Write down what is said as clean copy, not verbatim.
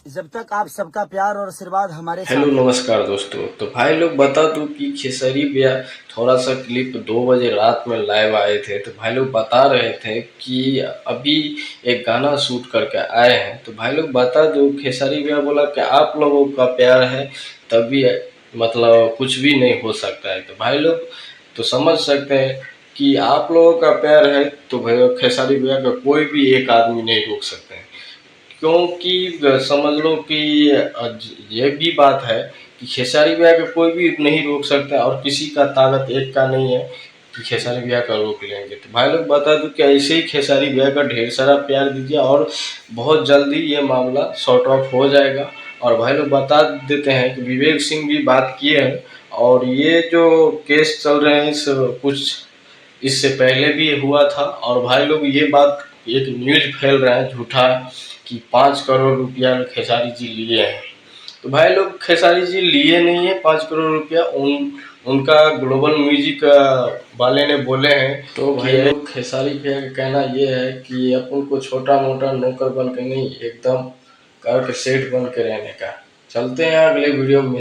जब तक आप सबका प्यार और आशीर्वाद हमारे हेलो नमस्कार दोस्तों। तो भाई लोग बता दूं कि खेसारी भैया थोड़ा सा क्लिप 2 बजे रात में लाइव आए थे। तो भाई लोग बता रहे थे कि अभी एक गाना शूट करके आए हैं। तो भाई लोग बता दूं खेसारी भैया बोला कि आप लोगों का प्यार है तभी मतलब कुछ भी नहीं हो सकता है। तो भाई लोग तो समझ सकते हैं कि आप लोगों का प्यार है तो भाई खेसारी भैया का कोई भी एक आदमी नहीं रोक सकते हैं। क्योंकि समझ लो कि ये भी बात है कि खेसारी भैया को कोई भी नहीं रोक सकता और किसी का ताकत एक का नहीं है कि खेसारी भैया का रोक लेंगे। तो भाई लोग बता दूं कि ऐसे ही खेसारी भैया का ढेर सारा प्यार दीजिए और बहुत जल्दी ये मामला सॉर्ट आउट हो जाएगा। और भाई लोग बता देते हैं कि विवेक सिंह भी बात किए हैं और ये जो केस चल रहे हैं इस कुछ इससे पहले भी हुआ था। और भाई लोग ये बात एक न्यूज फैल रहा है झूठा कि 5 करोड़ रुपया खेसारी जी लिए हैं। तो भाई लोग खेसारी जी लिए नहीं है 5 करोड़ रुपया, उनका ग्लोबल म्यूजिक वाले ने बोले हैं। तो भाई लोग खेसारी भैया का कहना ये है कि अपन को छोटा मोटा नौकर बन के नहीं एकदम कर सेठ बन के रहने का। चलते हैं अगले वीडियो में।